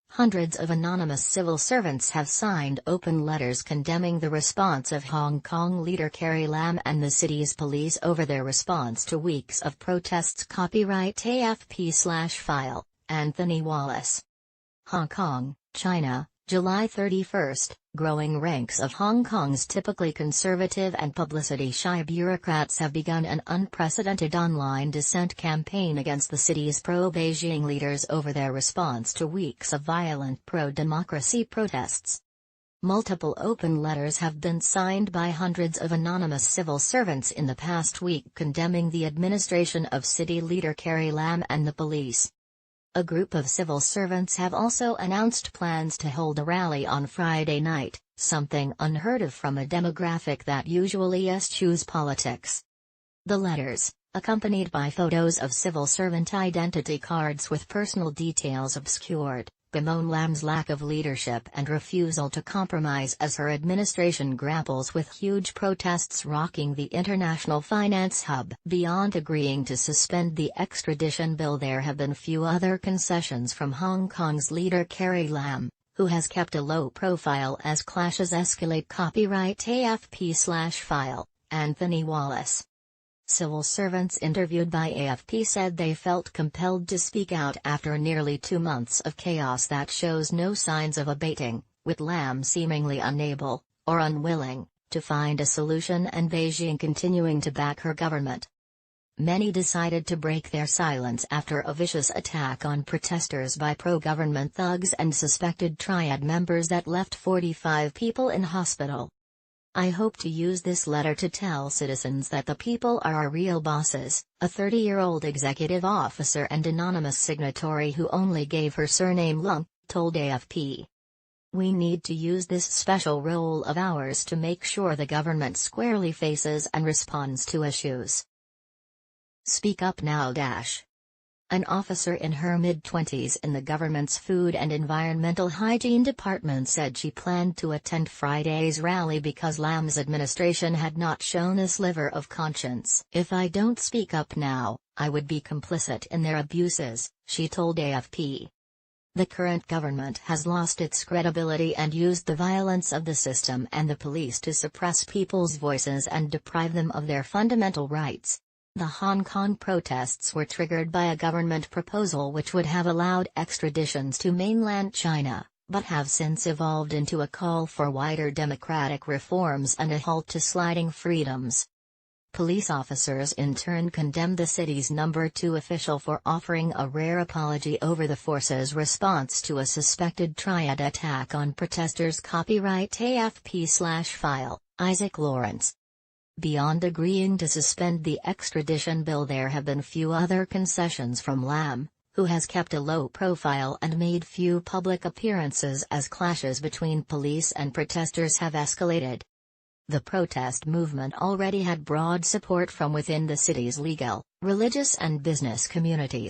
Hundreds of anonymous civil servants have signed open letters condemning the response of Hong Kong leader Carrie Lam and the city's police over their response to weeks of protests. Copyright AFP/file, Anthony Wallace. Hong Kong, China, July 31. Growing ranks of Hong Kong's typically conservative and publicity-shy bureaucrats have begun an unprecedented online dissent campaign against the city's pro-Beijing leaders over their response to weeks of violent pro-democracy protests. Multiple open letters have been signed by hundreds of anonymous civil servants in the past week condemning the administration of city leader Carrie Lam and the police. A group of civil servants have also announced plans to hold a rally on Friday night, something unheard of from a demographic that usually eschews politics. The letters, accompanied by photos of civil servant identity cards with personal details obscured, bemoan Lam's lack of leadership and refusal to compromise as her administration grapples with huge protests rocking the international finance hub. Beyond agreeing to suspend the extradition bill, there have been few other concessions from Hong Kong's leader Carrie Lam, who has kept a low profile as clashes escalate. Copyright AFP/file, Anthony Wallace. Civil servants interviewed by AFP said they felt compelled to speak out after nearly 2 months of chaos that shows no signs of abating, with Lam seemingly unable, or unwilling, to find a solution and Beijing continuing to back her government. Many decided to break their silence after a vicious attack on protesters by pro-government thugs and suspected triad members that left 45 people in hospital. I hope to use this letter to tell citizens that the people are our real bosses, a 30-year-old executive officer and anonymous signatory who only gave her surname Lung, told AFP. We need to use this special role of ours to make sure the government squarely faces and responds to issues. Speak up now. An officer in her mid-20s in the government's Food and Environmental Hygiene Department said she planned to attend Friday's rally because Lam's administration had not shown a sliver of conscience. If I don't speak up now, I would be complicit in their abuses, she told AFP. The current government has lost its credibility and used the violence of the system and the police to suppress people's voices and deprive them of their fundamental rights. The Hong Kong protests were triggered by a government proposal which would have allowed extraditions to mainland China, but have since evolved into a call for wider democratic reforms and a halt to sliding freedoms. Police officers in turn condemned the city's number 2 official for offering a rare apology over the force's response to a suspected triad attack on protesters. Copyright AFP/file, Isaac Lawrence. Beyond agreeing to suspend the extradition bill, there have been few other concessions from Lam, who has kept a low profile and made few public appearances as clashes between police and protesters have escalated. The protest movement already had broad support from within the city's legal, religious and business communities.